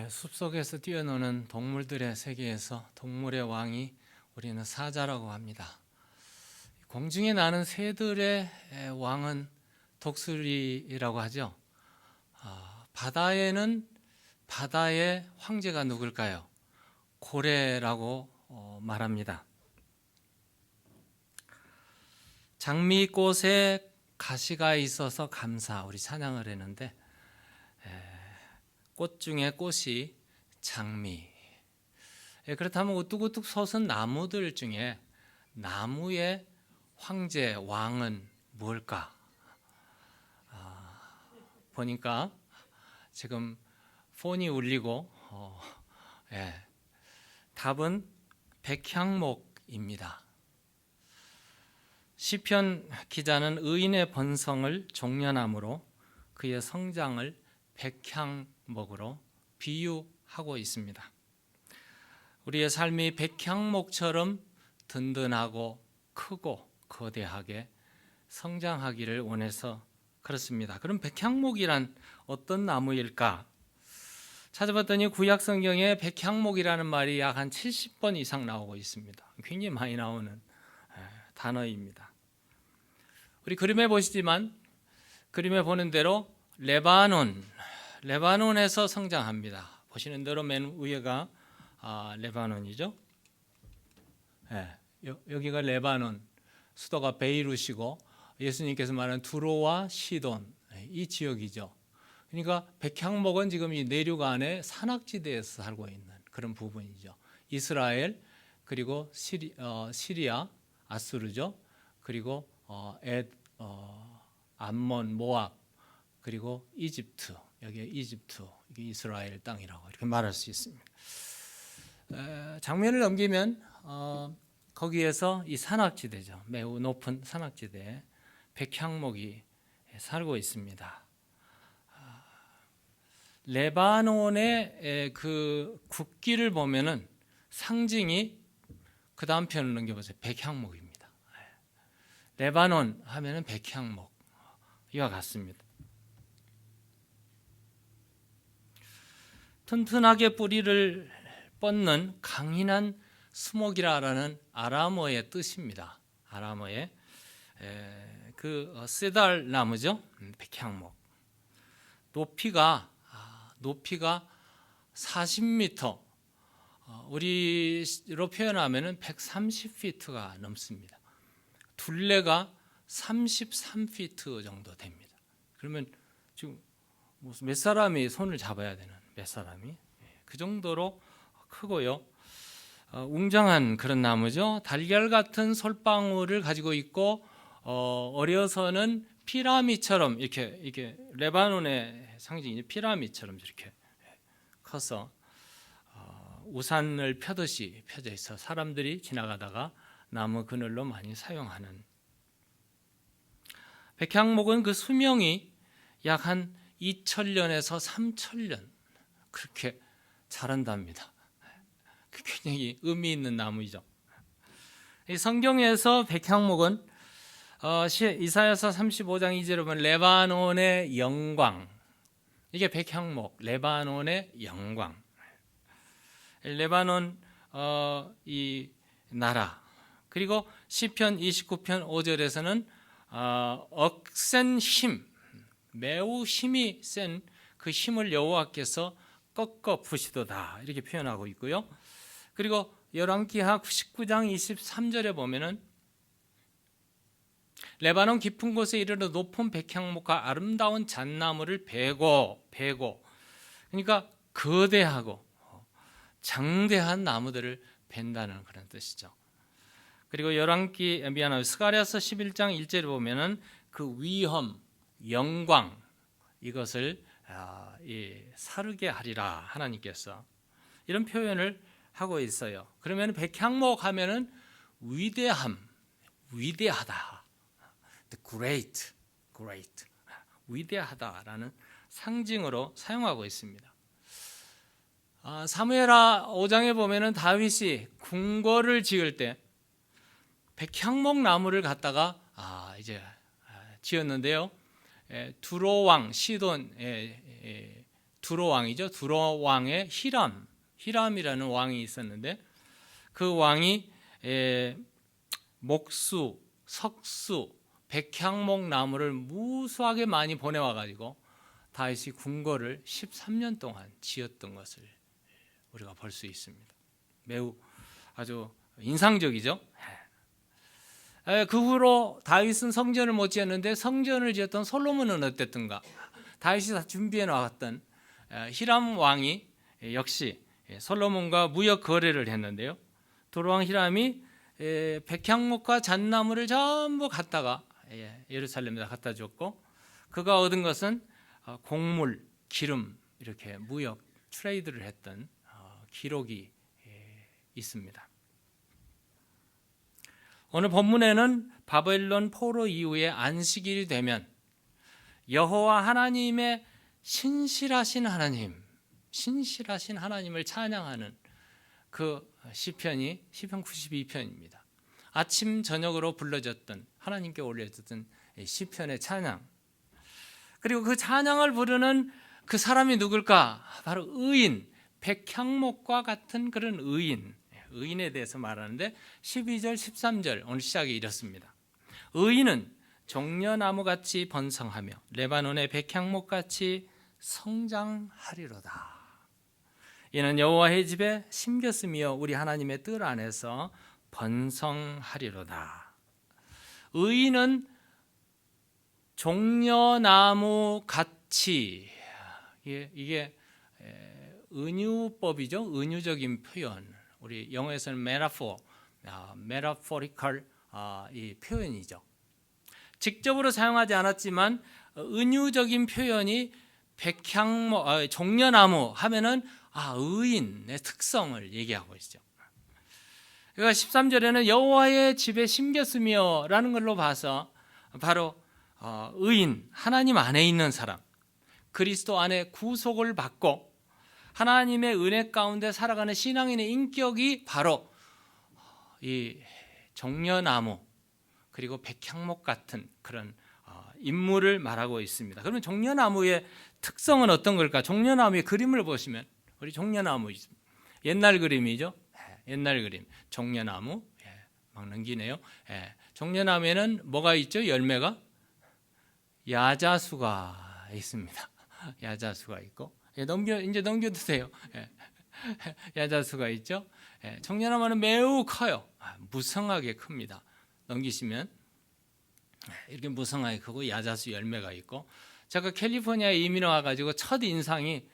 숲속에서 뛰어노는 동물들의 세계에서 동물의 왕이 우리는 사자라고 합니다. 공중에 나는 새들의 왕은 독수리라고 하죠. 바다에는 바다의 황제가 누굴까요? 고래라고 말합니다. 장미꽃에 가시가 있어서 감사, 우리 찬양을 했는데 꽃 중에 꽃이 장미. 그렇다면 우뚝우뚝 솟은 나무들 중에 나무의 황제, 왕은 뭘까? 보니까 지금 폰이 울리고 답은 백향목입니다. 시편 기자는 의인의 번성을 종려나무로 그의 성장을 백향목으로 비유하고 있습니다. 우리의 삶이 백향목처럼 든든하고 크고 거대하게 성장하기를 원해서 그렇습니다. 그럼 백향목이란 어떤 나무일까? 찾아봤더니 구약 성경에 백향목이라는 말이 약 한 70번 이상 나오고 있습니다. 굉장히 많이 나오는 단어입니다. 우리 그림에 보시지만 그림에 보는 대로 레바논에서 성장합니다. 보시는 대로 맨 위에가 레바논이죠. 여기가 레바논, 수도가 베이룻이고 예수님께서 말하는 두로와 시돈 이 지역이죠. 그러니까 백향목은 지금 이 내륙 안에 산악지대에서 살고 있는 그런 부분이죠. 이스라엘 그리고 시리아, 아수르죠. 그리고 암몬, 모압 그리고 이집트, 여기 이집트, 이게 이스라엘 땅이라고 이렇게 말할 수 있습니다. 장면을 넘기면 거기에서 이 산악지대죠. 매우 높은 산악지대에 백향목이 살고 있습니다. 레바논의 그 국기를 보면은 상징이 그 다음 편을 넘겨보세요. 백향목입니다. 레바논 하면은 백향목 이와 같습니다. 튼튼하게 뿌리를 뻗는 강인한 수목이라는 아람어의 뜻입니다. 아람어의 그 세달 나무죠. 백향목. 높이가 40m, 우리로 표현하면 130피트가 넘습니다. 둘레가 33피트 정도 됩니다. 그러면 지금 몇 사람이 손을 잡아야 되는 몇 사람이 그 정도로 크고요. 웅장한 그런 나무죠. 달걀 같은 솔방울을 가지고 있고 어려서는 피라미처럼 이렇게 레바논의 상징이 피라미처럼 이렇게 커서 우산을 펴듯이 펴져 있어 사람들이 지나가다가 나무 그늘로 많이 사용하는. 백향목은 그 수명이 약 한 2000년에서 3000년 그렇게 자란답니다. 굉장히 의미 있는 나무이죠. 이 성경에서 백향목은 이사야서 35장 2절에 보면 레바논의 영광, 이게 백향목, 레바논의 영광. 레바논 이 나라. 그리고 시편 29편 5절에서는 억센 힘, 매우 힘이 센 그 힘을 여호와께서 꺾어 부시도다 이렇게 표현하고 있고요. 그리고 열왕기하 19장 23절에 보면은 레바논 깊은 곳에 이르러 높은 백향목과 아름다운 잣나무를 베고 그러니까 거대하고 장대한 나무들을 벤다는 그런 뜻이죠. 그리고 스가랴서 11장 1절에 보면은 그 위엄, 영광 이것을 사르게 하리라 하나님께서 이런 표현을 하고 있어요. 그러면 백향목 하면은 위대하다. great, 위대하다라는 상징으로 사용하고 있습니다. 사무엘하 5장에 보면은 다윗이 궁궐을 지을 때 백향목 나무를 갖다가 지었는데요. 두로 왕 시돈 두로 왕이죠. 두로 왕의 히람이라는 왕이 있었는데 그 왕이 목수, 석수, 백향목 나무를 무수하게 많이 보내와 가지고 다윗이 궁궐을 13년 동안 지었던 것을 우리가 볼 수 있습니다. 매우 아주 인상적이죠. 그 후로 다윗은 성전을 못 지었는데 성전을 지었던 솔로몬은 어땠던가? 다윗이 다 준비해 나왔던 히람 왕이 역시 솔로몬과 무역 거래를 했는데요. 두로왕 히람이 백향목과 잣나무를 전부 갖다가 예루살렘에다 갖다 줬고 그가 얻은 것은 곡물, 기름 이렇게 무역 트레이드를 했던 기록이 있습니다. 오늘 본문에는 바벨론 포로 이후에 안식일이 되면 여호와 하나님의 신실하신 하나님을 찬양하는 그 시편이 시편 92편입니다. 아침 저녁으로 불러졌던 하나님께 올려졌던 시편의 찬양. 그리고 그 찬양을 부르는 그 사람이 누굴까? 바로 의인, 백향목과 같은 그런 의인에 대해서 말하는데 12절 13절 오늘 시작이 이렇습니다. 의인은 종려나무같이 번성하며 레바논의 백향목같이 성장하리로다. 이는 여호와의 집에 심겼으며 우리 하나님의 뜰 안에서 번성하리로다. 의인은 종려나무 같이, 이게 은유법이죠. 은유적인 표현. 우리 영어에서는 metaphorical 이 표현이죠. 직접으로 사용하지 않았지만 은유적인 표현이 종려나무 하면은 의인의 특성을 얘기하고 있죠. 그러니까 13절에는 여호와의 집에 심겼으며 라는 걸로 봐서 바로 의인, 하나님 안에 있는 사람, 그리스도 안에 구속을 받고 하나님의 은혜 가운데 살아가는 신앙인의 인격이 바로 이 종려나무 그리고 백향목 같은 그런 인물을 말하고 있습니다. 그러면 종려나무의 특성은 어떤 걸까? 종려나무의 그림을 보시면 우리 종려나무 옛날 그림이죠. 옛날 그림 종려나무 막 넘기네요. 종려나무에는 뭐가 있죠? 열매가 야자수가 있습니다. 야자수가 있고 이제 넘겨도 돼요. 야자수가 있죠. 종려나무는 매우 커요. 무성하게 큽니다. 넘기시면 이렇게 무성하게 크고 야자수 열매가 있고 제가 캘리포니아에 이민을 와가지고 첫 인상이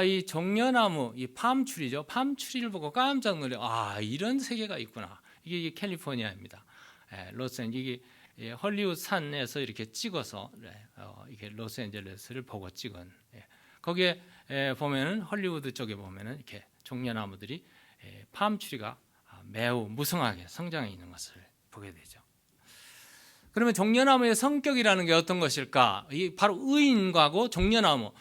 이 종려나무, 이 팜트리죠. 팜트리를 보고 깜짝 놀래. 이런 세계가 있구나. 이게 캘리포니아입니다. 로스앤젤레스 이게 헐리우드 산에서 이렇게 찍어서 이게 로스앤젤레스를 보고 찍은. 거기에 보면은 헐리우드 쪽에 보면은 이렇게 종려나무들이 팜트리가 매우 무성하게 성장해 있는 것을 보게 되죠. 그러면 종려나무의 성격이라는 게 어떤 것일까? 이 바로 의인과고 종려나무.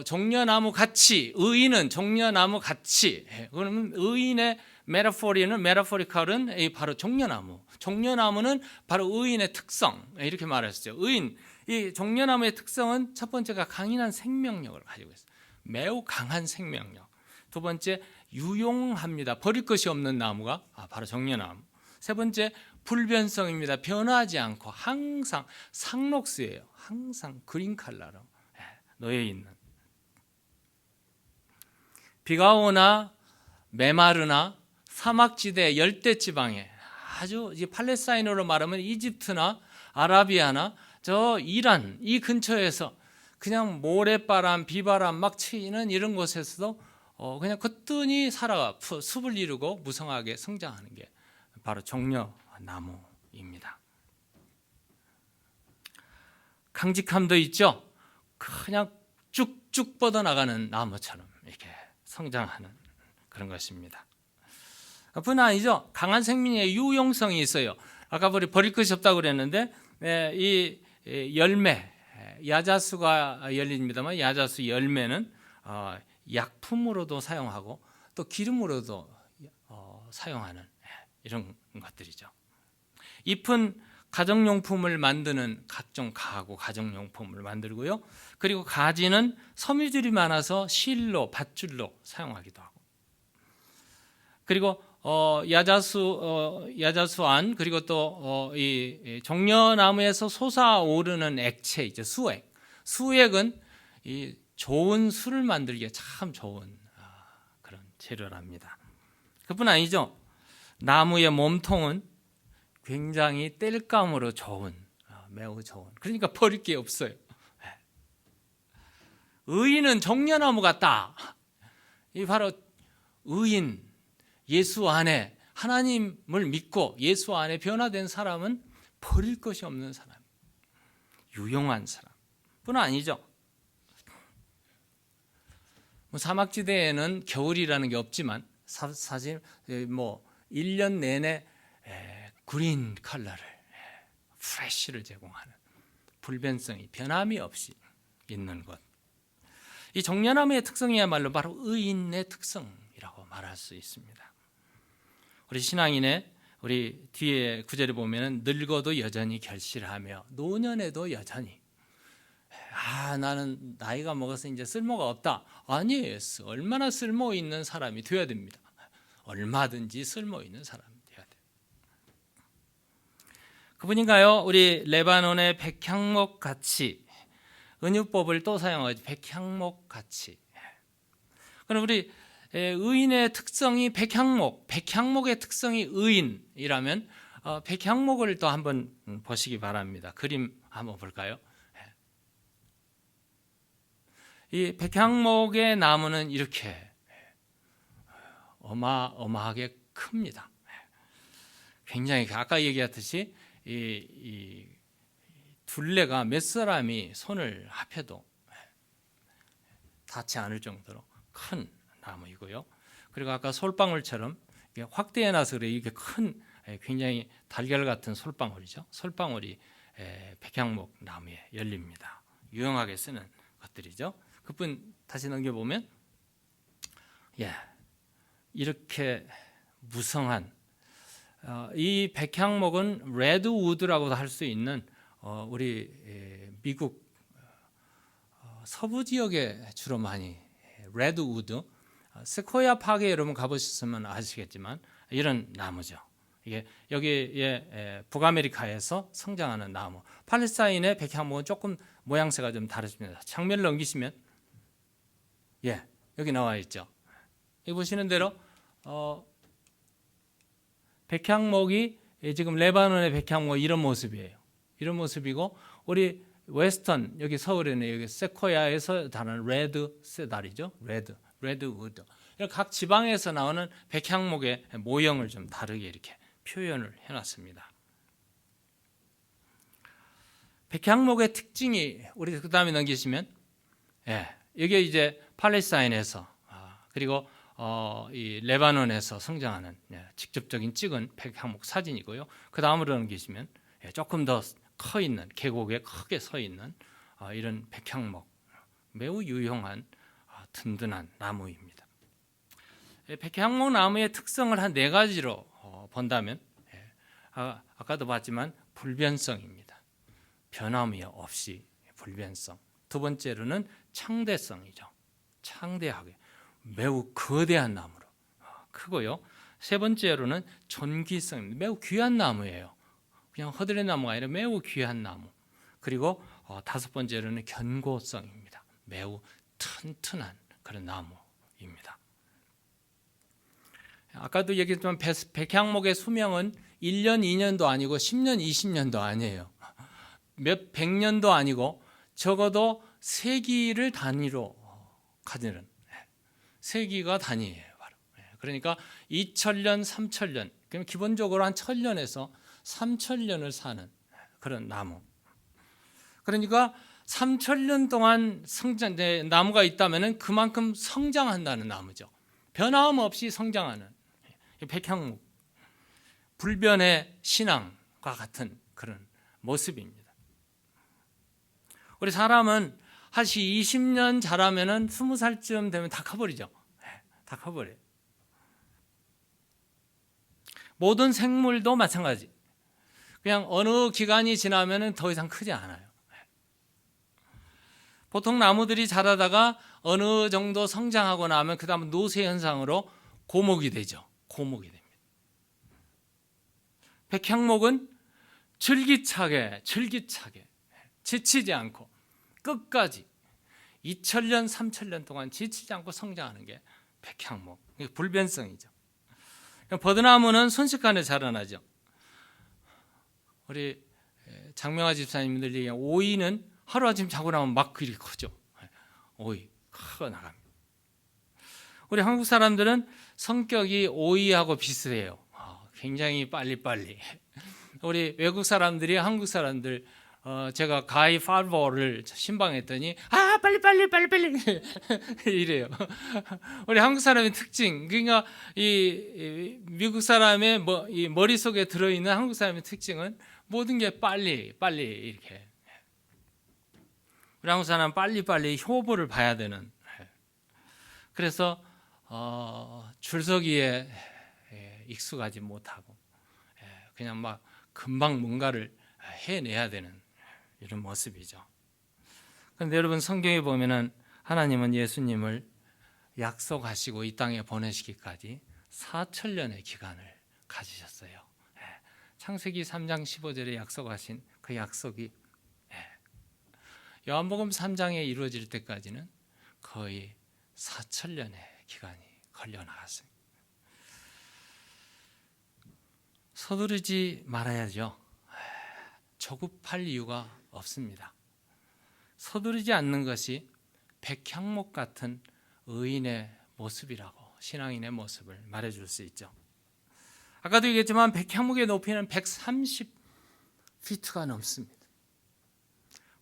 종려나무 같이, 의인은 종려나무 같이. 그러면 의인의 메타포리칼은 바로 종려나무. 종려나무는 바로 의인의 특성. 이렇게 말했어요. 의인, 이 종려나무의 특성은 첫 번째가 강인한 생명력을 가지고 있어요. 매우 강한 생명력. 두 번째, 유용합니다. 버릴 것이 없는 나무가 바로 종려나무. 세 번째, 불변성입니다. 변하지 않고 항상 상록수예요. 항상 그린 컬러로 놓여 있는. 비가 오나 메마르나 사막지대 열대지방에 아주 이제 팔레스타인으로 말하면 이집트나 아라비아나 저 이란 이 근처에서 그냥 모래바람, 비바람 막 치는 이런 곳에서도 그냥 거뜬히 살아가 숲을 이루고 무성하게 성장하는 게 바로 종려나무입니다. 강직함도 있죠. 그냥 쭉쭉 뻗어나가는 나무처럼 이렇게 성장하는 그런 것입니다. 뿐 아니죠. 강한 생명의 유용성이 있어요. 아까 우리 버릴 것이 없다고 그랬는데 이 열매, 야자수가 열립니다만 야자수 열매는 약품으로도 사용하고 또 기름으로도 사용하는 이런 것들이죠. 잎은 가정용품을 만드는 각종 가구, 가정용품을 만들고요. 그리고 가지는 섬유질이 많아서 실로, 밧줄로 사용하기도 하고. 그리고 야자수안, 그리고 또 이 종려나무에서 솟아오르는 액체이죠. 수액. 수액은 이 좋은 술을 만들기에 참 좋은 그런 재료랍니다. 그뿐 아니죠. 나무의 몸통은 굉장히 땔감으로 좋은, 매우 좋은. 그러니까 버릴 게 없어요. 의인은 종려나무 같다. 이 바로 의인, 예수 안에 하나님을 믿고 예수 안에 변화된 사람은 버릴 것이 없는 사람, 유용한 사람뿐 아니죠. 사막지대에는 겨울이라는 게 없지만 사실 1년 내내 그린 컬러를, 프레쉬를 제공하는 불변성이 변함이 없이 있는 것. 이 종려나무의 특성이야말로 바로 의인의 특성이라고 말할 수 있습니다. 우리 신앙인의 우리 뒤에 구절에 보면 늙어도 여전히 결실하며 노년에도 여전히 나는 나이가 먹어서 이제 쓸모가 없다. 아니에요. 얼마나 쓸모 있는 사람이 되어야 됩니다. 얼마든지 쓸모 있는 사람이 되어야 돼요. 그분인가요? 우리 레바논의 백향목 같이, 은유법을 또 사용하죠. 백향목 같이. 그럼 우리 의인의 특성이 백향목, 백향목의 특성이 의인이라면 백향목을 또 한번 보시기 바랍니다. 그림 한번 볼까요? 이 백향목의 나무는 이렇게 어마어마하게 큽니다. 굉장히 아까 얘기했듯이 이 둘레가 몇 사람이 손을 합해도 닿지 않을 정도로 큰 나무이고요. 그리고 아까 솔방울처럼 확대해놔서 그래 이게 큰 굉장히 달걀 같은 솔방울이죠. 솔방울이 백향목 나무에 열립니다. 유용하게 쓰는 것들이죠. 그뿐 다시 넘겨보면 이렇게 무성한 이 백향목은 레드우드라고도 할 수 있는 우리 미국 서부 지역에 주로 많이 레드우드, 세코야 파크에 여러분 가보셨으면 아시겠지만 이런 나무죠. 이게 여기에 북아메리카에서 성장하는 나무. 팔레스타인의 백향목은 조금 모양새가 좀 다릅니다. 장면을 넘기시면 여기 나와 있죠. 여기 보시는 대로 백향목이 지금 레바논의 백향목 이런 모습이에요. 이런 모습이고 우리 웨스턴 여기 서울에는 여기 세코야에서 다른 레드 세달이죠. 레드우드. 각 지방에서 나오는 백향목의 모형을 좀 다르게 이렇게 표현을 해놨습니다. 백향목의 특징이 우리 그 다음에 넘기시면 이게 이제 팔레스타인에서 그리고 이 레바논에서 성장하는 직접적인 찍은 백향목 사진이고요. 그 다음으로 넘기시면 조금 더 커 있는 계곡에 크게 서 있는 이런 백향목, 매우 유용한 든든한 나무입니다. 백향목 나무의 특성을 한 4가지로 본다면 아까도 봤지만 불변성입니다. 변함이 없이 불변성. 두 번째로는 창대성이죠. 창대하게 매우 거대한 나무로 크고요. 세 번째로는 존귀성입니다. 매우 귀한 나무예요. 그냥 허드렛 나무가 아니라 매우 귀한 나무. 그리고 5번째로는 견고성입니다. 매우 튼튼한 그런 나무입니다. 아까도 얘기했지만 백향목의 수명은 1년, 2년도 아니고 10년, 20년도 아니에요. 몇 백년도 아니고 적어도 세기를 단위로 가지는 세기가 단위예요. 바로. 그러니까 2000년, 3000년, 그럼 기본적으로 한 1000년에서 3000년을 사는 그런 나무. 그러니까 3000년 동안 나무가 있다면 그만큼 성장한다는 나무죠. 변함없이 성장하는 백향목, 불변의 신앙과 같은 그런 모습입니다. 우리 사람은 한 20년 자라면은 20살쯤 되면 다 커버리죠. 다 커버려요. 모든 생물도 마찬가지. 그냥 어느 기간이 지나면은 더 이상 크지 않아요. 보통 나무들이 자라다가 어느 정도 성장하고 나면 그 다음 노쇠 현상으로 고목이 되죠. 고목이 됩니다. 백향목은 줄기차게 지치지 않고 끝까지 2000년, 3000년 동안 지치지 않고 성장하는 게 백향목. 이게 불변성이죠. 버드나무는 순식간에 자라나죠. 우리 장명화 집사님들 얘기하면 오이는 하루아침 자고 나면 막 그리 크죠. 오이 커 나갑니다. 우리 한국 사람들은 성격이 오이하고 비슷해요. 굉장히 빨리빨리. 우리 외국 사람들이 한국 사람들 제가 가이 팔버를 신방했더니 빨리 이래요. 우리 한국 사람의 특징, 그러니까 이 미국 사람의 이 머릿속에 들어있는 한국 사람의 특징은 모든 게 빨리 이렇게. 우리 한국 사람은 빨리 효보를 봐야 되는. 그래서 줄서기에 익숙하지 못하고 그냥 막 금방 뭔가를 해내야 되는 이런 모습이죠. 그런데 여러분 성경에 보면은 하나님은 예수님을 약속하시고 이 땅에 보내시기까지 4000년의 기간을 가지셨어요. 창세기 3장 15절에 약속하신 그 약속이 요한복음 3장에 이루어질 때까지는 거의 4000년의 기간이 걸려 나갔습니다. 서두르지 말아야죠. 조급할 이유가 없습니다. 서두르지 않는 것이 백향목 같은 의인의 모습이라고, 신앙인의 모습을 말해줄 수 있죠. 아까도 얘기했지만 백향목의 높이는 130피트가 넘습니다.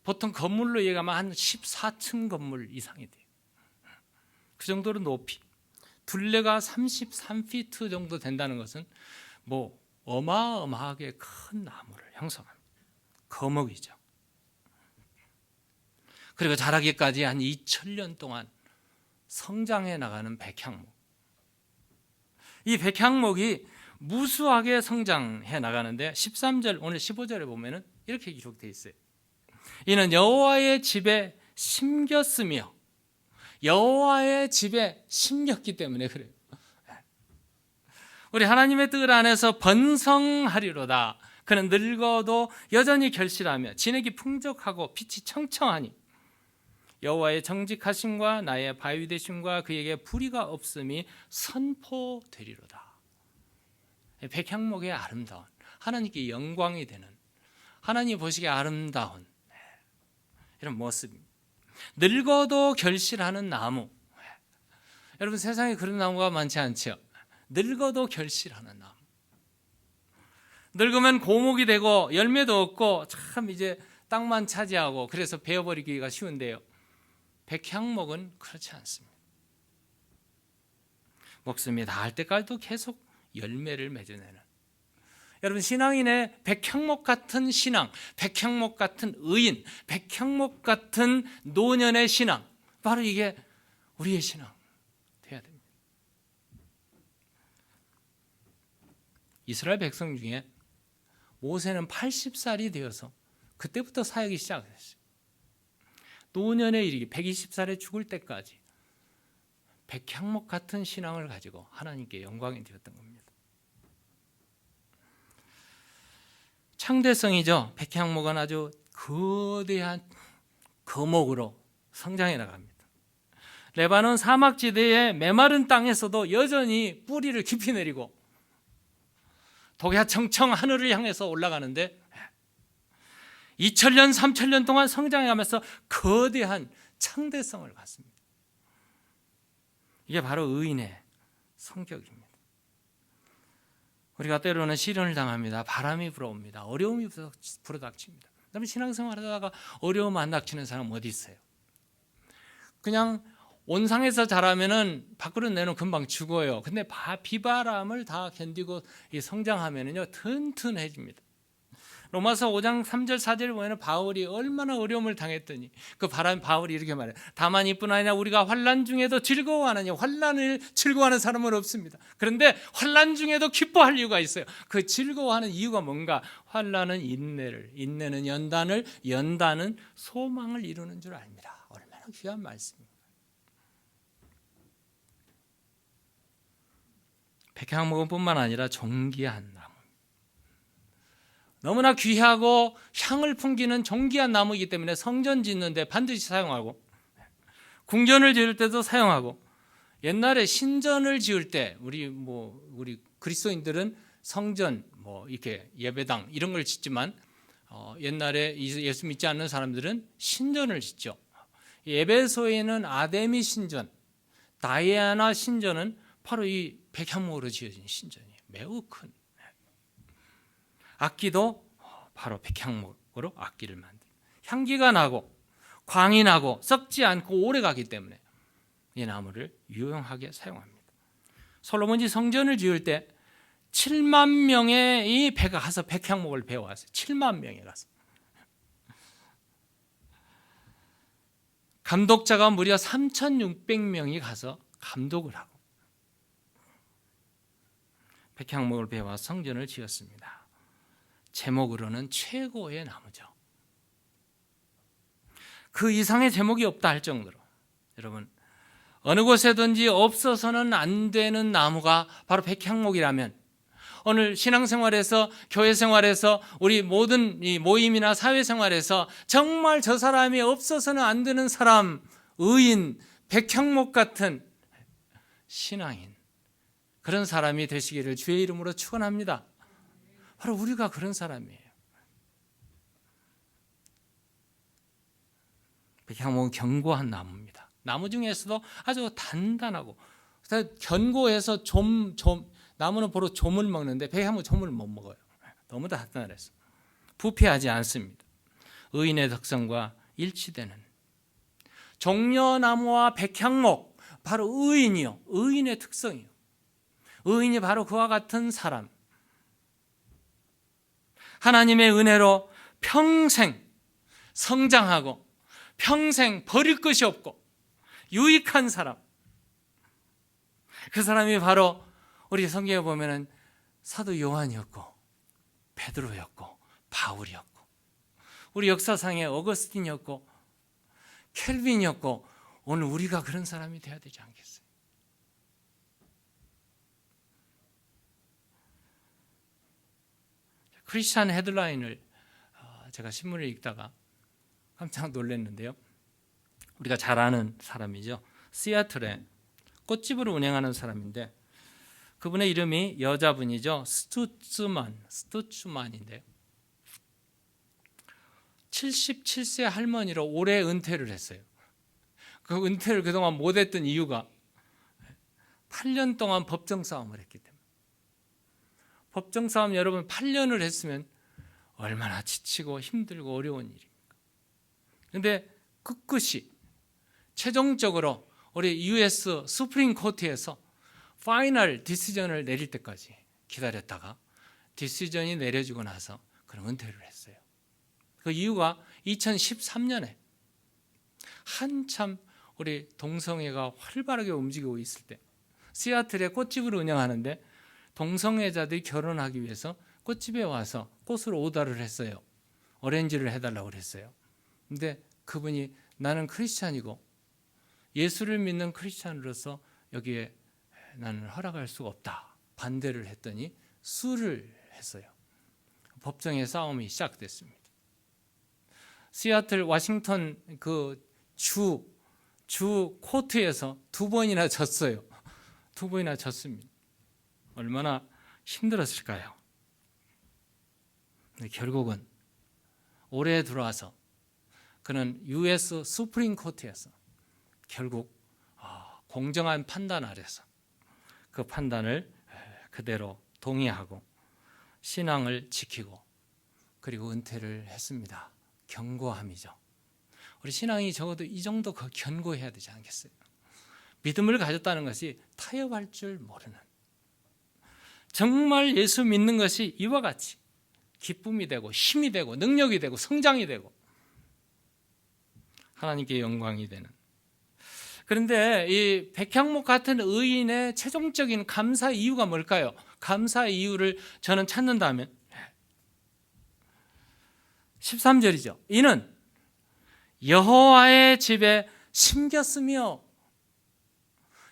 보통 건물로 얘기하면 한 14층 건물 이상이 돼요. 그 정도로 높이. 둘레가 33피트 정도 된다는 것은 어마어마하게 큰 나무를 형성합니다. 거목이죠. 그리고 자라기까지 한 2000년 동안 성장해 나가는 백향목. 이 백향목이 무수하게 성장해 나가는데 13절 오늘 15절에 보면은 이렇게 기록되어 있어요. 이는 여호와의 집에 심겼으며 여호와의 집에 심겼기 때문에 그래요. 우리 하나님의 뜻 안에서 번성하리로다. 그는 늙어도 여전히 결실하며 진액이 풍족하고 빛이 청청하니 여호와의 정직하심과 나의 바위 되심과 그에게 불의가 없음이 선포되리로다. 백향목의 아름다운, 하나님께 영광이 되는, 하나님 보시기에 아름다운 이런 모습입니다. 늙어도 결실하는 나무. 여러분 세상에 그런 나무가 많지 않죠. 늙어도 결실하는 나무. 늙으면 고목이 되고 열매도 없고 참 이제 땅만 차지하고 그래서 베어버리기가 쉬운데요. 백향목은 그렇지 않습니다. 목숨이 닿을 때까지도 계속 열매를 맺어내는. 여러분 신앙인의 백향목 같은 신앙, 백향목 같은 의인, 백향목 같은 노년의 신앙, 바로 이게 우리의 신앙 돼야 됩니다. 이스라엘 백성 중에 모세는 80살이 되어서 그때부터 사역이 시작했어요. 노년에 이르기 120살에 죽을 때까지 백향목 같은 신앙을 가지고 하나님께 영광이 되었던 겁니다. 창대성이죠. 백향목은 아주 거대한 거목으로 성장해 나갑니다. 레바논 사막지대의 메마른 땅에서도 여전히 뿌리를 깊이 내리고 독야청청 하늘을 향해서 올라가는데 2000년, 3000년 동안 성장해가면서 거대한 창대성을 갖습니다. 이게 바로 의인의 성격입니다. 우리가 때로는 시련을 당합니다. 바람이 불어옵니다. 어려움이 불어닥칩니다. 그다음에 신앙생활 하다가 어려움 안 닥치는 사람 어디 있어요? 그냥 온상에서 자라면은 밖으로 내놓으면 금방 죽어요. 근데 비바람을 다 견디고 성장하면은요 튼튼해집니다. 로마서 5장 3절 4절을 보면 바울이 얼마나 어려움을 당했더니 그 바울이 이렇게 말해요. 다만 이뿐 아니라 우리가 환난 중에도 즐거워하느냐. 환난을 즐거워하는 사람은 없습니다. 그런데 환난 중에도 기뻐할 이유가 있어요. 그 즐거워하는 이유가 뭔가? 환난은 인내는 연단은 소망을 이루는 줄 압니다. 얼마나 귀한 말씀입니다. 백향목뿐만 아니라 존귀한 나무, 너무나 귀하고 향을 풍기는 존귀한 나무이기 때문에 성전 짓는데 반드시 사용하고, 궁전을 지을 때도 사용하고, 옛날에 신전을 지을 때 우리 그리스도인들은 성전 이렇게 예배당 이런 걸 짓지만 옛날에 예수 믿지 않는 사람들은 신전을 짓죠. 에베소에는 아데미 신전, 다이아나 신전은 바로 이 백향목으로 지어진 신전이에요. 매우 큰. 악기도 바로 백향목으로 악기를 만듭니다. 향기가 나고 광이 나고 썩지 않고 오래 가기 때문에 이 나무를 유용하게 사용합니다. 솔로몬이 성전을 지을 때 7만 명의 이 배가 가서 백향목을 베어왔어요. 7만 명이 가서. 감독자가 무려 3,600명이 가서 감독을 하고 백향목을 베어 성전을 지었습니다. 제목으로는 최고의 나무죠. 그 이상의 제목이 없다 할 정도로, 여러분, 어느 곳에든지 없어서는 안 되는 나무가 바로 백향목이라면, 오늘 신앙생활에서, 교회생활에서, 우리 모든 이 모임이나 사회생활에서 정말 저 사람이 없어서는 안 되는 사람, 의인, 백향목 같은 신앙인, 그런 사람이 되시기를 주의 이름으로 축원합니다. 바로 우리가 그런 사람이에요. 백향목은 견고한 나무입니다. 나무 중에서도 아주 단단하고, 견고해서 나무는 보로 좀을 먹는데 백향목은 좀을 못 먹어요. 너무 단단해서 부패하지 않습니다. 의인의 특성과 일치되는 종려나무와 백향목, 바로 의인이요, 의인의 특성이요. 의인이 바로 그와 같은 사람, 하나님의 은혜로 평생 성장하고 평생 버릴 것이 없고 유익한 사람, 그 사람이 바로 우리 성경에 보면은 사도 요한이었고 베드로였고 바울이었고, 우리 역사상의 어거스틴이었고 켈빈이었고, 오늘 우리가 그런 사람이 되어야 되지 않겠어요? 크리스찬 헤드라인을 제가 신문을 읽다가 깜짝 놀랐는데요. 우리가 잘 아는 사람이죠. 시애틀에 꽃집을 운영하는 사람인데, 그분의 이름이 여자분이죠. 스투츠만인데요. 77세 할머니로 올해 은퇴를 했어요. 그 은퇴를 그동안 못했던 이유가 8년 동안 법정 싸움을 했기 때문에. 법정 싸움, 여러분, 8년을 했으면 얼마나 지치고 힘들고 어려운 일입니까? 그런데 끝끝이 최종적으로 우리 US 수프림 코트에서 파이널 디시전을 내릴 때까지 기다렸다가 디시전이 내려지고 나서 그런 은퇴를 했어요. 그 이유가 2013년에 한참 우리 동성애가 활발하게 움직이고 있을 때, 시애틀에 꽃집을 운영하는데 동성애자들이 결혼하기 위해서 꽃집에 와서 꽃을 오더를 했어요. 오렌지를 해달라고 그랬어요. 근데 그분이 나는 크리스찬이고 예수를 믿는 크리스찬으로서 여기에 나는 허락할 수가 없다, 반대를 했더니 수를 했어요. 법정의 싸움이 시작됐습니다. 시애틀 워싱턴 그 주 코트에서 2번이나 졌어요. 2번이나 졌습니다. 얼마나 힘들었을까요? 결국은 올해 들어와서 그는 US 수프림 코트에서 결국 공정한 판단 아래서 그 판단을 그대로 동의하고 신앙을 지키고 그리고 은퇴를 했습니다. 견고함이죠. 우리 신앙이 적어도 이 정도 견고해야 되지 않겠어요? 믿음을 가졌다는 것이 타협할 줄 모르는, 정말 예수 믿는 것이 이와 같이 기쁨이 되고 힘이 되고 능력이 되고 성장이 되고 하나님께 영광이 되는. 그런데 이 백향목 같은 의인의 최종적인 감사 이유가 뭘까요? 감사 이유를 저는 찾는다면 13절이죠. 이는 여호와의 집에 심겼으며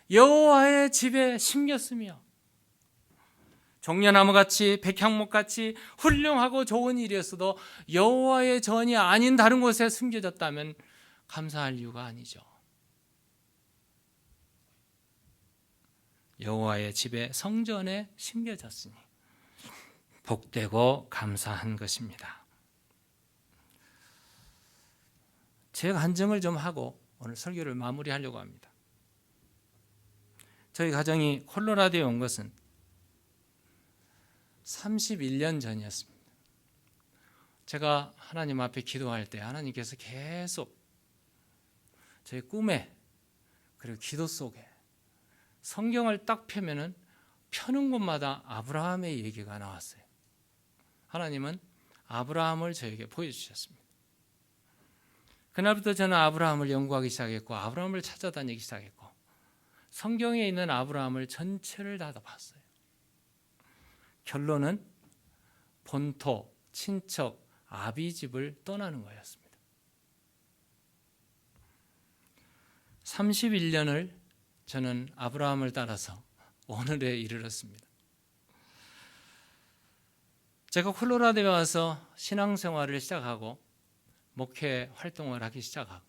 여호와의 집에 심겼으며 종려나무같이 백향목같이 훌륭하고 좋은 일이었어도 여호와의 전이 아닌 다른 곳에 숨겨졌다면 감사할 이유가 아니죠. 여호와의 집에 성전에 심겨졌으니 복되고 감사한 것입니다. 제 간증을 좀 하고 오늘 설교를 마무리하려고 합니다. 저희 가정이 콜로라도에 온 것은 31년 전이었습니다. 제가 하나님 앞에 기도할 때 하나님께서 계속 저희 꿈에 그리고 기도 속에 성경을 딱 펴면은 펴는 곳마다 아브라함의 얘기가 나왔어요. 하나님은 아브라함을 저에게 보여주셨습니다. 그날부터 저는 아브라함을 연구하기 시작했고 아브라함을 찾아다니기 시작했고 성경에 있는 아브라함을 전체를 다 봤어요. 결론은 본토, 친척, 아비집을 떠나는 거였습니다. 31년을 저는 아브라함을 따라서 오늘에 이르렀습니다. 제가 콜로라도에 와서 신앙생활을 시작하고 목회 활동을 하기 시작하고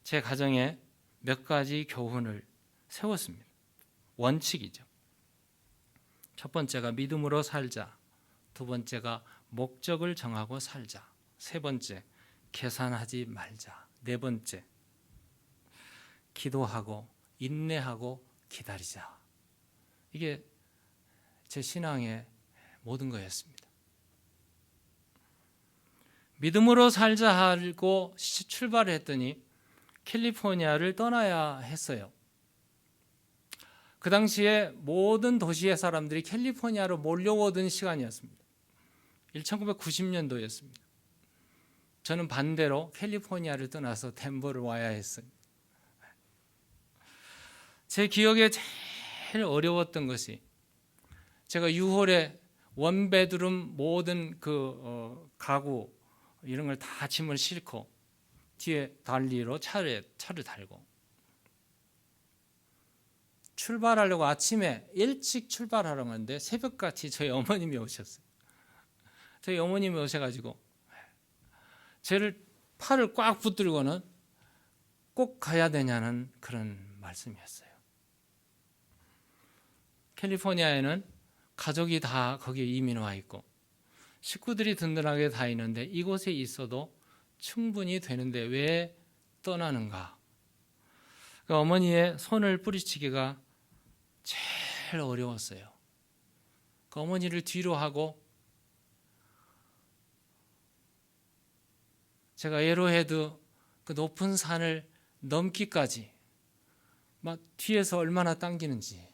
제 가정에 몇 가지 교훈을 세웠습니다. 원칙이죠. 첫 번째가 믿음으로 살자. 두 번째가 목적을 정하고 살자. 세 번째, 계산하지 말자. 네 번째, 기도하고 인내하고 기다리자. 이게 제 신앙의 모든 거였습니다. 믿음으로 살자 하고 출발을 했더니 캘리포니아를 떠나야 했어요. 그 당시에 모든 도시의 사람들이 캘리포니아로 몰려오던 시간이었습니다. 1990년도였습니다. 저는 반대로 캘리포니아를 떠나서 덴버를 와야 했어요. 제 기억에 제일 어려웠던 것이 제가 6월에 원베드룸 모든 가구 이런 걸 다 짐을 싣고 뒤에 달리로 차를 달고 출발하려고 아침에 일찍 출발하려고 하는데 새벽같이 저희 어머님이 오셨어요. 저희 어머님이 오셔가지고 저를 팔을 꽉 붙들고는 꼭 가야 되냐는 그런 말씀이었어요. 캘리포니아에는 가족이 다 거기에 이민 와 있고 식구들이 든든하게 다 있는데 이곳에 있어도 충분히 되는데 왜 떠나는가? 그러니까 어머니의 손을 뿌리치기가 제일 어려웠어요. 그 어머니를 뒤로 하고 제가 에로헤드 그 높은 산을 넘기까지 막 뒤에서 얼마나 당기는지.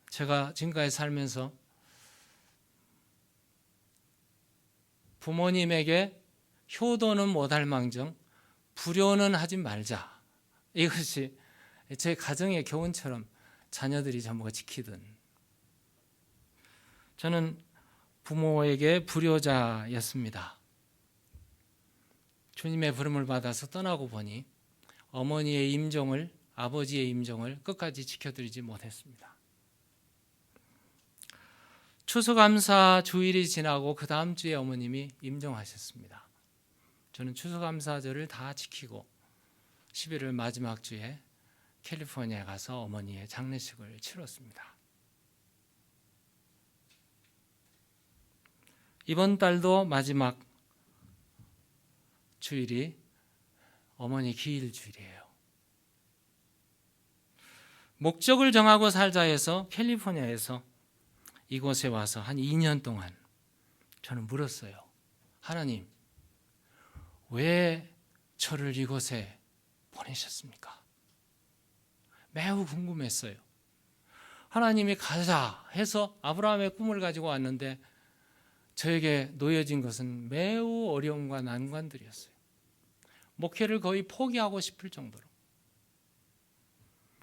제가 지금까지 살면서 부모님에게 효도는 못할 망정 불효는 하지 말자. 이것이 제 가정의 교훈처럼 자녀들이 전부가 지키던. 저는 부모에게 불효자였습니다. 주님의 부름을 받아서 떠나고 보니 어머니의 임종을, 아버지의 임종을 끝까지 지켜드리지 못했습니다. 추수감사 주일이 지나고 그 다음 주에 어머님이 임종하셨습니다. 저는 추수감사절을 다 지키고 11월 마지막 주에 캘리포니아에 가서 어머니의 장례식을 치렀습니다. 이번 달도 마지막 주일이 어머니 기일 주일이에요. 목적을 정하고 살자 해서 캘리포니아에서 이곳에 와서 한 2년 동안 저는 물었어요. 하나님, 왜 저를 이곳에 보내셨습니까? 매우 궁금했어요. 하나님이 가자 해서 아브라함의 꿈을 가지고 왔는데 저에게 놓여진 것은 매우 어려움과 난관들이었어요. 목회를 거의 포기하고 싶을 정도로.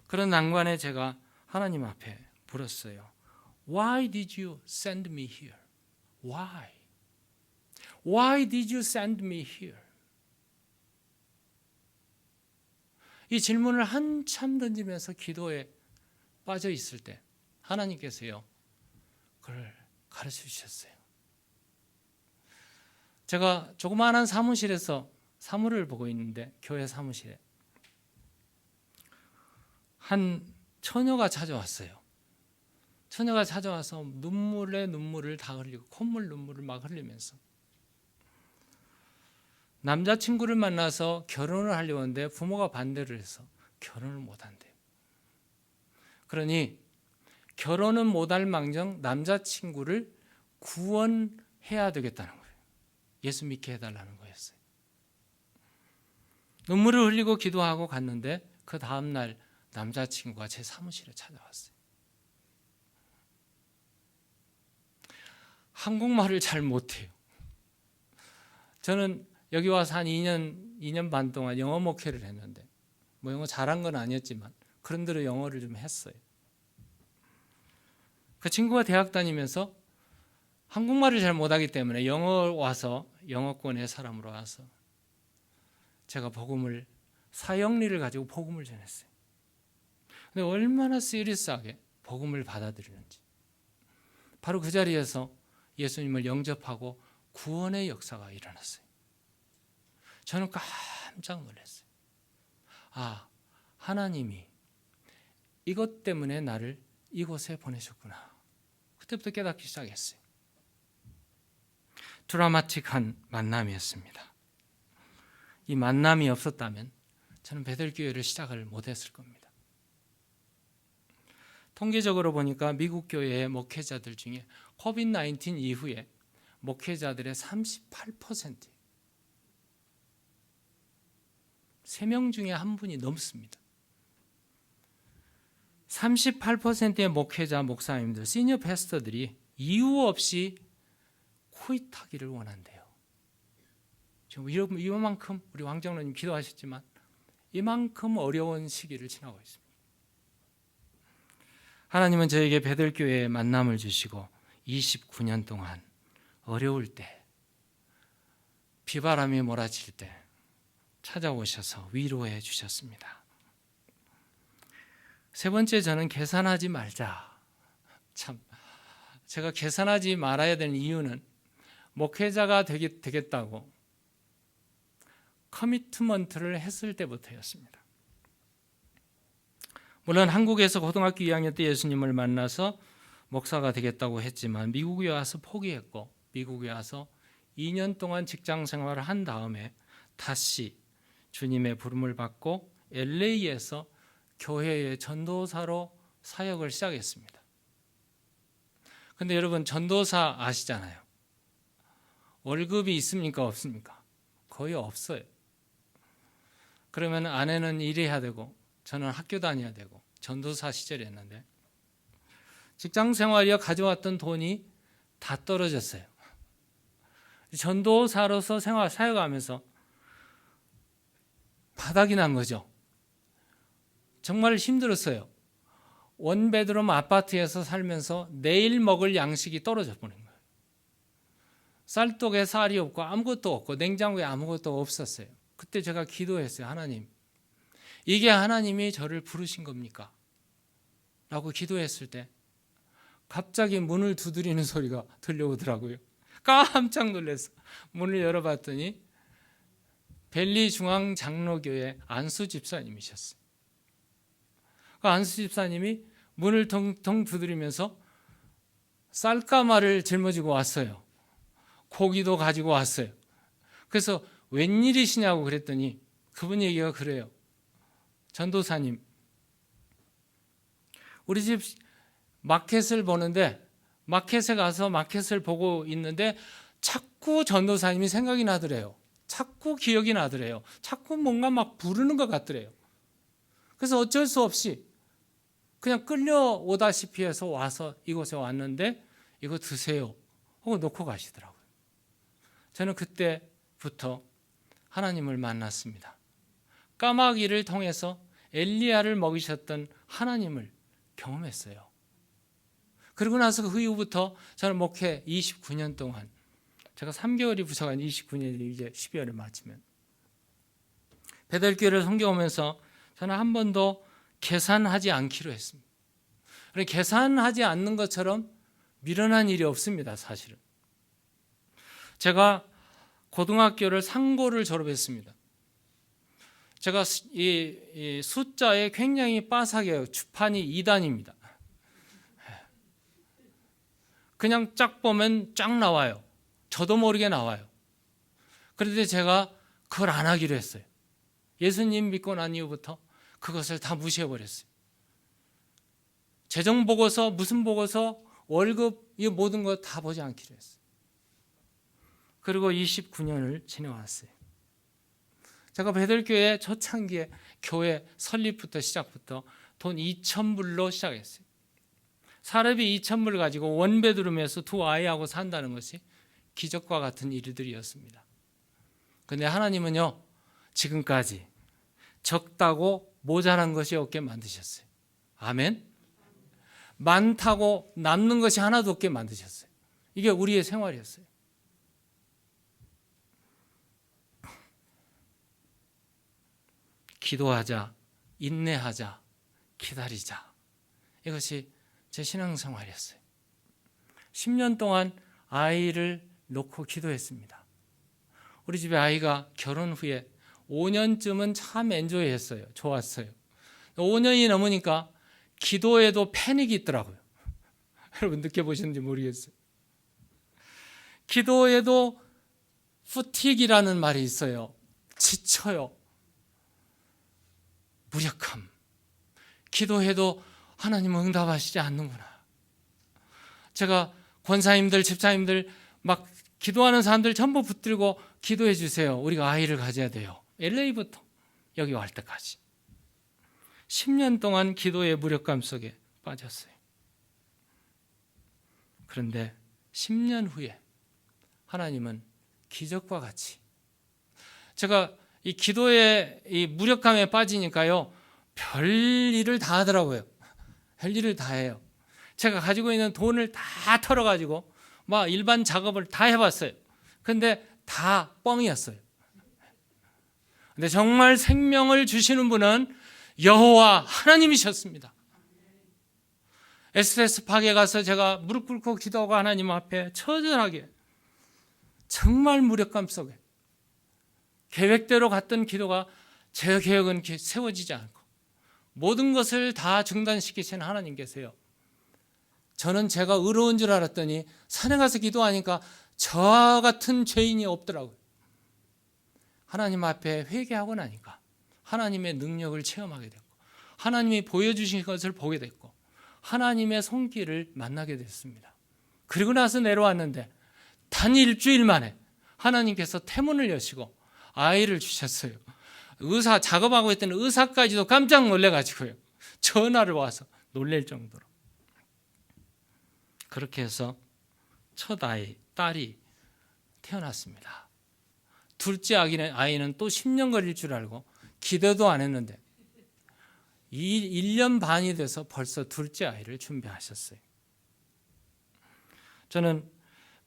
그런 난관에 제가 하나님 앞에 물었어요. Why did you send me here? Why? Why did you send me here? 이 질문을 한참 던지면서 기도에 빠져 있을 때 하나님께서요, 그걸 가르쳐 주셨어요. 제가 조그마한 사무실에서 사무를 보고 있는데, 교회 사무실에 한 처녀가 찾아왔어요. 처녀가 찾아와서 눈물에 눈물을 다 흘리고 콧물 눈물을 막 흘리면서 남자친구를 만나서 결혼을 하려고 하는데 부모가 반대를 해서 결혼을 못한대요. 그러니 결혼은 못할 망정 남자친구를 구원해야 되겠다는 거예요. 예수 믿게 해달라는 거였어요. 눈물을 흘리고 기도하고 갔는데 그 다음날 남자친구가 제 사무실에 찾아왔어요. 한국말을 잘 못해요. 저는 여기 와서 한 2년 반 동안 영어 목회를 했는데, 뭐 영어 잘한 건 아니었지만 그런 대로 영어를 좀 했어요. 그 친구가 대학 다니면서 한국말을 잘 못하기 때문에 영어권의 사람으로 와서 제가 복음을, 사형리를 가지고 복음을 전했어요. 근데 얼마나 시리어스하게 복음을 받아들이는지. 바로 그 자리에서 예수님을 영접하고 구원의 역사가 일어났어요. 저는 깜짝 놀랐어요. 아, 하나님이 이것 때문에 나를 이곳에 보내셨구나. 그때부터 깨닫기 시작했어요. 드라마틱한 만남이었습니다. 이 만남이 없었다면 저는 베들교회를 시작을 못했을 겁니다. 통계적으로 보니까 미국 교회의 목회자들 중에 코비드-19 이후에 목회자들의 38%, 3명 중에 한 분이 넘습니다. 38%의 목회자, 목사님들, 시니어 패스터들이 이유 없이 코이트하기를 원한대요. 지금 이만큼 우리 왕장로님 기도하셨지만 이만큼 어려운 시기를 지나고 있습니다. 하나님은 저에게 베들교회의 만남을 주시고 29년 동안 어려울 때, 비바람이 몰아칠 때 찾아오셔서 위로해 주셨습니다. 세 번째, 저는 계산하지 말자. 참, 제가 계산하지 말아야 되는 이유는 목회자가 되겠다고 커미트먼트를 했을 때부터였습니다. 물론 한국에서 고등학교 2학년 때 예수님을 만나서 목사가 되겠다고 했지만 미국에 와서 포기했고, 미국에 와서 2년 동안 직장 생활을 한 다음에 다시 주님의 부름을 받고 LA에서 교회의 전도사로 사역을 시작했습니다. 근데 여러분, 전도사 아시잖아요. 월급이 있습니까? 없습니까? 거의 없어요. 그러면 아내는 일해야 되고 저는 학교 다녀야 되고, 전도사 시절이었는데 직장 생활이어 가져왔던 돈이 다 떨어졌어요. 전도사로서 사역하면서 바닥이 난 거죠. 정말 힘들었어요. 원베드룸 아파트에서 살면서 내일 먹을 양식이 떨어져 버린 거예요. 쌀떡에 쌀이 없고 아무것도 없고 냉장고에 아무것도 없었어요. 그때 제가 기도했어요. 하나님, 이게 하나님이 저를 부르신 겁니까? 라고 기도했을 때 갑자기 문을 두드리는 소리가 들려오더라고요. 깜짝 놀랐어. 문을 열어봤더니 벨리 중앙장로교회 안수 집사님이셨어요. 그 안수 집사님이 문을 덩덩 두드리면서 쌀가마를 짊어지고 왔어요. 고기도 가지고 왔어요. 그래서 웬일이시냐고 그랬더니 그분 얘기가 그래요. 전도사님, 우리 집 마켓을 보는데, 마켓에 가서 마켓을 보고 있는데 자꾸 전도사님이 생각이 나더래요. 자꾸 기억이 나더래요. 자꾸 뭔가 막 부르는 것 같더래요. 그래서 어쩔 수 없이 그냥 끌려오다시피 해서 와서 이곳에 왔는데 이거 드세요 하고 놓고 가시더라고요. 저는 그때부터 하나님을 만났습니다. 까마귀를 통해서 엘리야를 먹이셨던 하나님을 경험했어요. 그리고 나서 그 이후부터 저는 목회 29년 동안, 제가 3개월이 부족한 29년이 이제 12월에 마치면, 베델교회를 섬겨오면서 저는 한 번도 계산하지 않기로 했습니다. 계산하지 않는 것처럼 미련한 일이 없습니다. 사실은 제가 고등학교를 상고를 졸업했습니다. 제가 이 숫자에 굉장히 빠삭해요. 주판이 2단입니다. 그냥 쫙 보면 쫙 나와요. 저도 모르게 나와요. 그런데 제가 그걸 안 하기로 했어요. 예수님 믿고 난 이후부터 그것을 다 무시해버렸어요. 재정보고서, 무슨 보고서, 월급, 이 모든 거 다 보지 않기로 했어요. 그리고 29년을 지내왔어요. 제가 베들교회 초창기에 교회 설립부터 시작부터 돈 2,000불로 시작했어요. 사례비 2,000불 가지고 원베드룸에서 두 아이하고 산다는 것이 기적과 같은 일들이었습니다. 그런데 하나님은요, 지금까지 적다고 모자란 것이 없게 만드셨어요. 아멘. 많다고 남는 것이 하나도 없게 만드셨어요. 이게 우리의 생활이었어요. 기도하자, 인내하자, 기다리자. 이것이 제 신앙생활이었어요. 10년 동안 아이를 놓고 기도했습니다. 우리 집에 아이가 결혼 후에 5년쯤은 참 엔조이했어요. 좋았어요. 5년이 넘으니까 기도에도 패닉이 있더라고요. 여러분 느껴보시는지 모르겠어요. 기도에도 후틱이라는 말이 있어요. 지쳐요. 무력함. 기도해도 하나님은 응답하시지 않는구나. 제가 권사님들, 집사님들 막 기도하는 사람들 전부 붙들고 기도해 주세요. 우리가 아이를 가져야 돼요. LA부터 여기 갈 때까지 10년 동안 기도의 무력감 속에 빠졌어요. 그런데 10년 후에 하나님은 기적과 같이, 제가 이 기도의 이 무력감에 빠지니까요, 별 일을 다 하더라고요. 별 일을 다 해요. 제가 가지고 있는 돈을 다 털어가지고 막 일반 작업을 다 해봤어요. 근데 다 뻥이었어요. 근데 정말 생명을 주시는 분은 여호와 하나님이셨습니다. 에스테스 파크에 가서 제가 무릎 꿇고 기도하고 하나님 앞에 처절하게, 정말 무력감 속에 계획대로 갔던 기도가 제 계획은 세워지지 않고 모든 것을 다 중단시키신 하나님 계세요. 저는 제가 의로운 줄 알았더니 산에 가서 기도하니까 저와 같은 죄인이 없더라고요. 하나님 앞에 회개하고 나니까 하나님의 능력을 체험하게 됐고, 하나님이 보여주신 것을 보게 됐고, 하나님의 손길을 만나게 됐습니다. 그리고 나서 내려왔는데 단 일주일 만에 하나님께서 태문을 여시고 아이를 주셨어요. 의사 작업하고 있던 의사까지도 깜짝 놀래가지고요, 전화를 와서 놀랄 정도로. 그렇게 해서 첫 아이, 딸이 태어났습니다. 둘째 아이는 또 10년 걸릴 줄 알고 기대도 안 했는데 1년 반이 돼서 벌써 둘째 아이를 준비하셨어요. 저는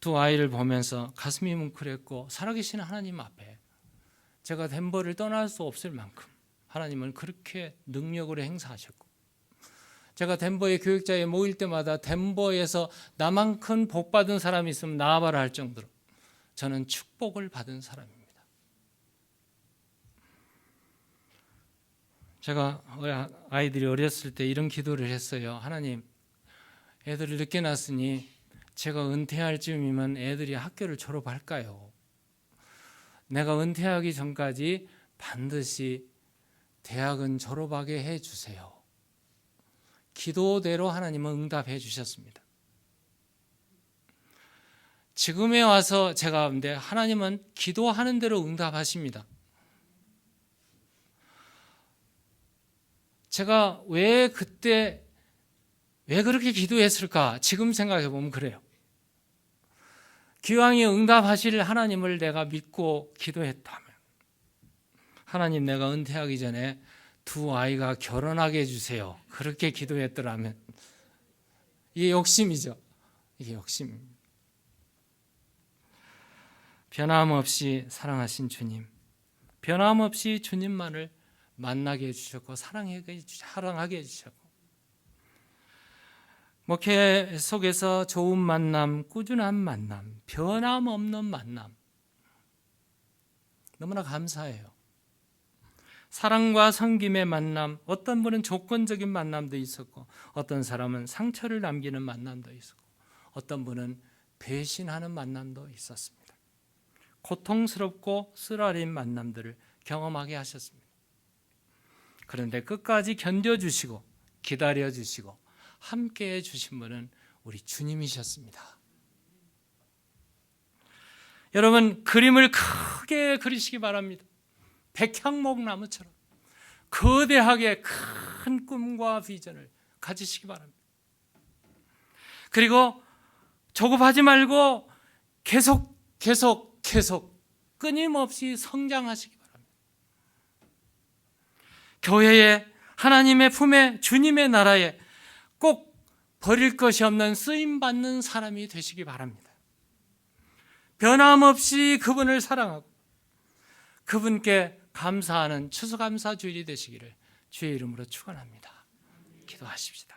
두 아이를 보면서 가슴이 뭉클했고, 살아계신 하나님 앞에 제가 덴버를 떠날 수 없을 만큼 하나님은 그렇게 능력으로 행사하셨고, 제가 덴버의 교육자에 모일 때마다 덴버에서 나만큼 복 받은 사람이 있으면 나와봐라 할 정도로 저는 축복을 받은 사람입니다. 제가 아이들이 어렸을 때 이런 기도를 했어요. 하나님, 애들을 늦게 낳았으니 제가 은퇴할 즈음이면 애들이 학교를 졸업할까요? 내가 은퇴하기 전까지 반드시 대학은 졸업하게 해주세요. 기도대로 하나님은 응답해 주셨습니다. 지금에 와서 제가 근데 하나님은 기도하는 대로 응답하십니다. 제가 왜 그때 왜 그렇게 기도했을까? 지금 생각해 보면 그래요. 기왕에 응답하실 하나님을 내가 믿고 기도했다면, 하나님 내가 은퇴하기 전에 두 아이가 결혼하게 해주세요, 그렇게 기도했더라면, 이게 욕심이죠. 이게 욕심입니다. 변함없이 사랑하신 주님, 변함없이 주님만을 만나게 해주셨고 사랑하게 해주셨고, 목회 속에서 좋은 만남, 꾸준한 만남, 변함없는 만남, 너무나 감사해요. 사랑과 섬김의 만남, 어떤 분은 조건적인 만남도 있었고, 어떤 사람은 상처를 남기는 만남도 있었고, 어떤 분은 배신하는 만남도 있었습니다. 고통스럽고 쓰라린 만남들을 경험하게 하셨습니다. 그런데 끝까지 견뎌주시고 기다려주시고 함께해 주신 분은 우리 주님이셨습니다. 여러분, 그림을 크게 그리시기 바랍니다. 백향목나무처럼 거대하게 큰 꿈과 비전을 가지시기 바랍니다. 그리고 조급하지 말고 계속 끊임없이 성장하시기 바랍니다. 교회에, 하나님의 품에, 주님의 나라에 꼭 버릴 것이 없는 쓰임받는 사람이 되시기 바랍니다. 변함없이 그분을 사랑하고 그분께 감사하는 추수감사 주일이 되시기를 주의 이름으로 축원합니다. 기도하십시다.